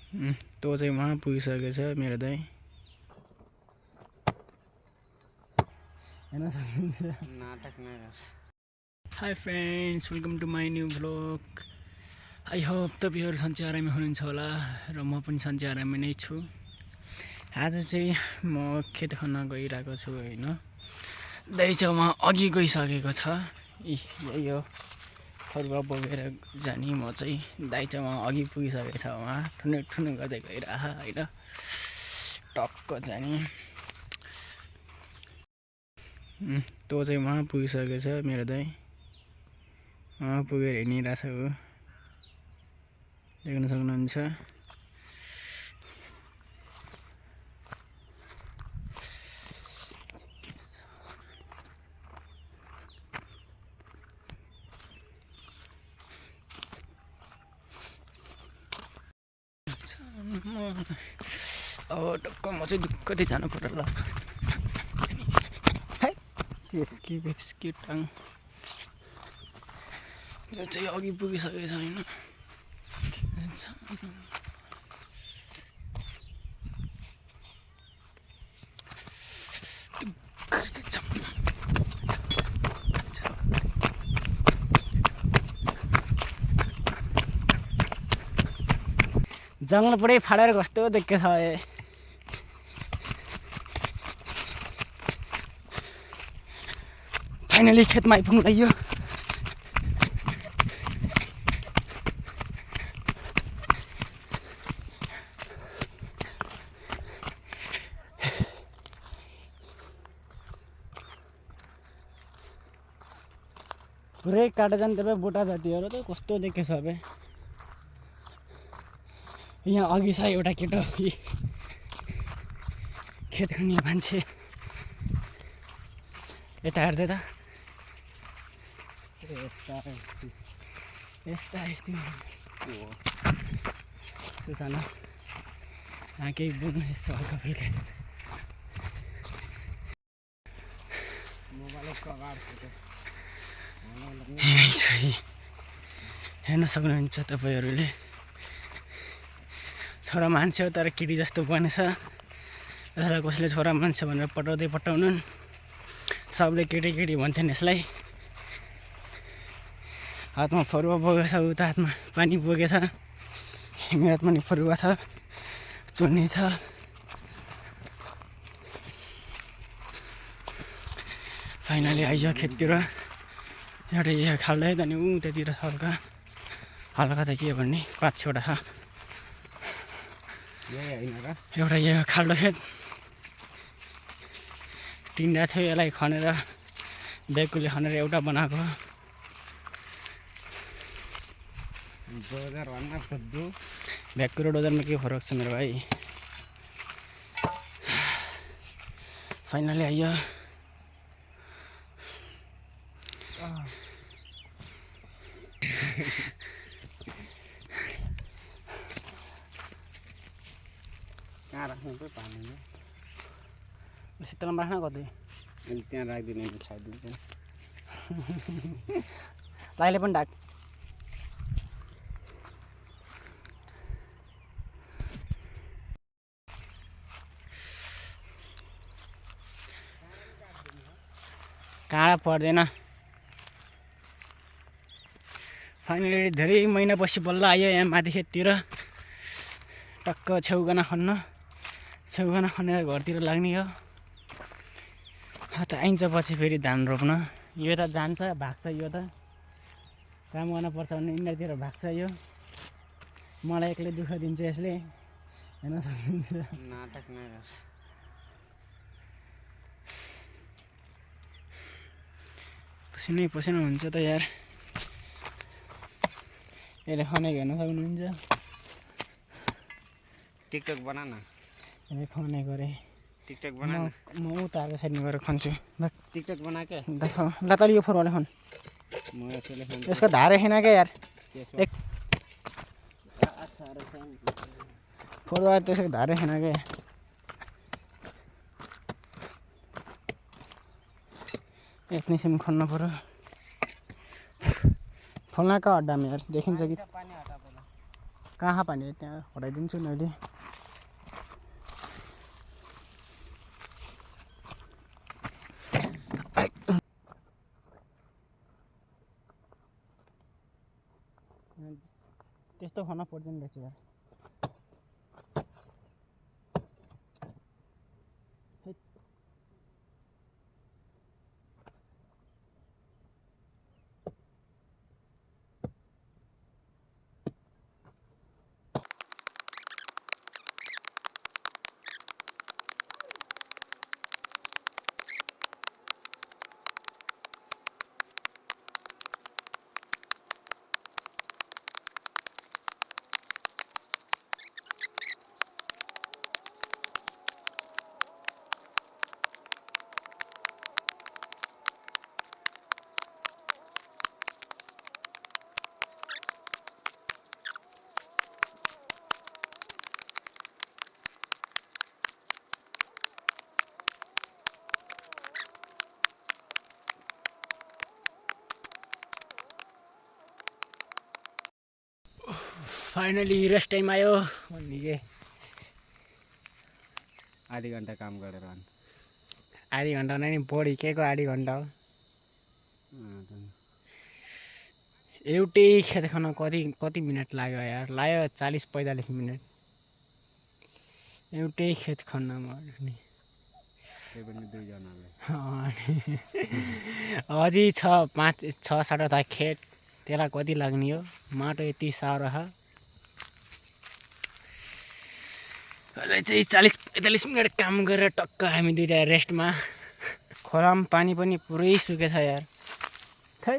त्यो चाहिँ वहाँ पुगिसकेछ मेरो दाइ हेर्न सक्नुहुन्छ। Hi friends, welcome to my new vlog. I hope तपाईँहरू सन्चै आरामै हुनुहुन्छ होला र म पनि सन्चै आरामै नै छु। आज चाहिँ म खेत खन्न गइरहेको छु होइन। दाइ चाहिँ उहाँ अघि गइसकेको छ। यही हो फरुवा बोकेर जाने म चाहिँ। दाइ चाहिँ उहाँ अघि पुगिसकेको छ। उहाँ ठुनु ठुनु गर्दै गइरह होइन, टक्क जाने। त्यो चाहिँ उहाँ पुगिसकेको छ मेरो दाइ। उहाँ पुगेर हिँडिरहेछ हो, देख्न सक्नुहुन्छ। अब टक्क म चाहिँ कति जानु पर्यो ल। त्यसकी टाङ यो चाहिँ अघि पुगिसकेको छ होइन। जङ्गल पुरै फाडेर कस्तो देखेको छ। फाइनली खेतमा आइपुग्नु लाग्यो। पुरै काटेर जाने तपाईँ बुटा जातिहरू त कस्तो देखेको छ अब। यहाँ अघि छ एउटा केटो खेत खन्ने मान्छे, यता हेर्दै त यस्ता सुसाना यहाँ केही बुझ्नु यसो हल्का फुल्का यही छ। हेर्न सक्नुहुन्छ तपाईँहरूले, छोरा मान्छे हो तर केटी जस्तो बनेछ। यसलाई कसैले छोरा मान्छे भनेर पटाउनुन्, सबले केटी केटी भन्छन् यसलाई। हातमा फरुवा बोकेको छ, उता हातमा पानी बोकेछ, मेरो हातमा नि फरुवा छ, चुन्नी छ। फाइनली आइयो खेततिर। एउटा यो खाल्डो है त नि उतातिर हल्का हल्का त के भन्ने 5-6वटा छ। एउटा यो खाल्डो खेत टिन्डा थियो, यसलाई खनेर बेकुले खनेर एउटा बनाएको। भ्याक्कु र डोजरमा के फरक छ मेरो भाइ। फाइनली आइयो। कहाँ राख्नु पऱ्यो पानी शीतलमा राख्न कतै त्यहाँ राखिदिने खाइदिन्छ। लाइले पनि ढाक। काँडा पर्दैन। फाइनली धेरै महिनापछि बल्ल आयो यहाँ माथि खेततिर। टक्क छेउगना खनेर घरतिर लाग्ने हो। त आइन्छ पछि फेरि धान रोप्न। यो त जान्छ भाग्छ, यो त काम गर्न पर्छ भने इन्डियातिर भाग्छ। यो मलाई एक्लै दुःख दिन्छ यसले, हेर्न सक्नुहुन्छ। नाटक नगर। पसिनै हुन्छ त यार। यसले खनेको हेर्न सक्नुहुन्छ। टिकटक बना न। यसले खनेको रे। टिकटक बना न। म उता आएको साइडमा गएर खन्छु। टिकटक बना के देखाऊ ल त। यो फरुवाले खन। म यसले खन। यसको धारे छैन क्या यार। एक फरुवा त्यसको धारे छैन क्या। एकनिसिम खन्न पर्यो। फल्नाको अड्डामा यार देखिन्छ कि कहाँ पानी त्यहाँ हराइदिन्छु नि अहिले। त्यस्तो खान पर्दैन रहेछ यार। फाइनली रेस्ट टाइम आयो भन्ने आधी घन्टा काम गरेर आधी घन्टा नै बढी के को आधी घन्टा हो। एउटै खेत खान कति मिनट लाग्यो यार, लाग्यो 40-45 मिनट एउटै खेत खन्नमा नि। त्यही पनि दुईजनाले अझै 6-7 खेत, त्यसलाई कति लाग्ने हो, माटो यति साह्रो छ। अहिले चाहिँ 40-45 मिनट काम गरेर टक्क हामी दुइटा रेस्टमा। खोलामा पानी पनि पुरै सुकेछ यार। खै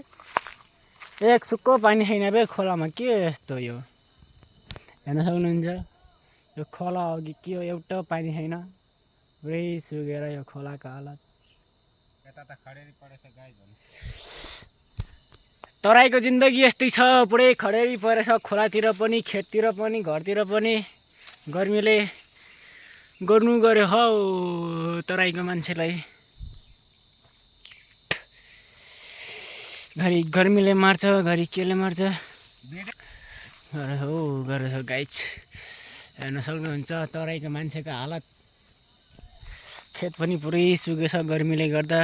एक सुक्को पानी छैन बे खोलामा, के यस्तो यो हेर्न सक्नुहुन्छ। यो खोला अघि के हो, एउटा पानी छैन, पुरै सुकेर यो खोलाको हालत। यता त खडेरी परेछ गाई झन्। तराईको जिन्दगी यस्तै छ, पुरै खडेरी परेछ खोलातिर पनि, खेततिर पनि, घरतिर पनि। गर्मीले गर्नु गर्यो हौ तराईको मान्छेलाई। घरि गर्मीले मार्छ, घरि केले मार्छ। गरेछ गाइज, हेर्न सक्नुहुन्छ तराईको मान्छेको हालत। खेत पनि पुरै सुकेछ गर्मीले गर्दा,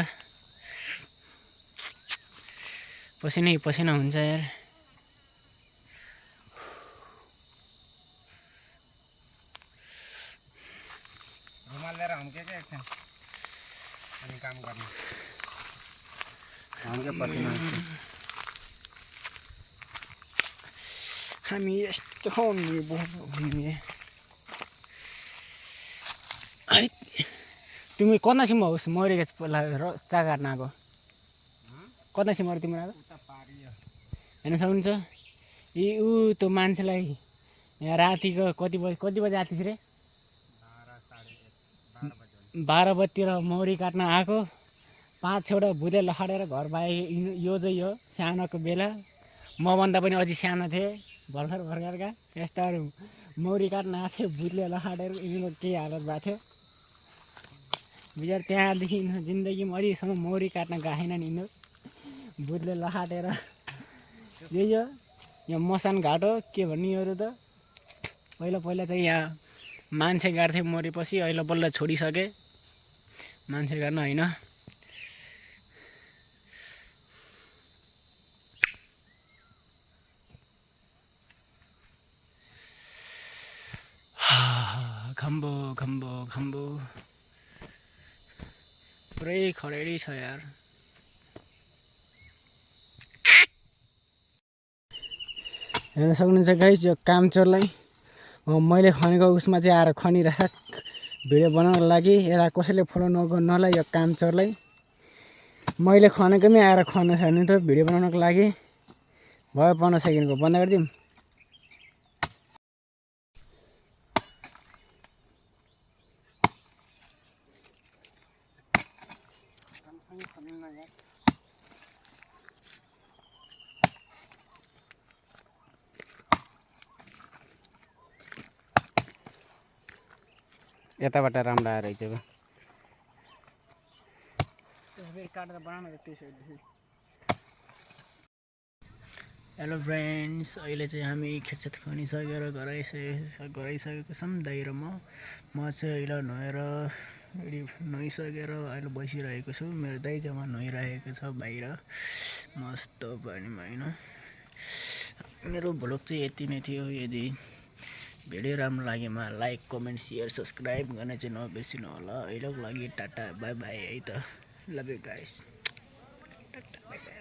पसिनै पसिना हुन्छ यार। रुमाल लिएर हम्केको एकछिन अनि काम गर्ने। हम्के पसिना हामी यस्तो हुने तिमी कतासिम होस् मरेको चा काट्न आएको, कतासिम मऱ्यो तिम्रो आएको हेर्न सक्नुहुन्छ। ऊ त्यो मान्छेलाई यहाँ रातिको कति बजी आएको थिएँ रे, 12 बजीतिर मौरी काट्न आएको। 5-6वटा भुते लखाडेर घर बाहे। यो चाहिँ यो सानोको बेला, मभन्दा पनि अझै सानो थिएँ, भर्खरका यस्ताहरू मौरी काट्न आएको थियो। भुतले लखाडेर यिनीहरूको केही हालत भएको थियो बिचार। त्यहाँदेखि जिन्दगीमा अहिलेसम्म मौरी काट्न गएनन् यिनीहरू, भुतले लखाटेर। यो मसान घाट हो के भन्ने अरू त। पहिला चाहिँ यहाँ मान्छे गाड्थे मरेपछि, अहिले बल्ल छोडिसके मान्छे गाड्न होइन। खम्बो खम्बो खम्बो पुरै खडेरी छ यार। हेर्न सक्नुहुन्छ गाइस, यो काम चल्दै मैले खनेको उसमा चाहिँ आएर खनिरहेको भिडियो बनाउनको लागि। यसलाई कसैले फलो नगर्नु होला, यो काम चल्दै मैले खनेकोमै आएर खन्नु छ भने त भिडियो बनाउनको लागि। भयो 15 सेकेन्डको, बन्द गरिदिउँ। यताबाट राम्रो आएर रहेछ। काटेर बनाउनु त्यसै हेलो फ्रेन्ड्स, अहिले चाहिँ हामी खेतसेत खनिसकेर घर आइसकेको छौँ दाइ र म चाहिँ अहिले नुहाएर रेडी नुहाइसकेर अहिले बसिरहेको छु। मेरो दाइ जम्मा नुहाइरहेको छ बाहिर मस्त पानीमा होइन। मेरो भ्लग चाहिँ यति नै थियो। यदि भिडियो राम्रो लागेमा लाइक कमेन्ट सेयर सब्सक्राइब गर्न चाहिँ नबिर्सिनु होला। अहिलेको लागि टाटा बाई बाई है त। Love you guys. Tata bye by.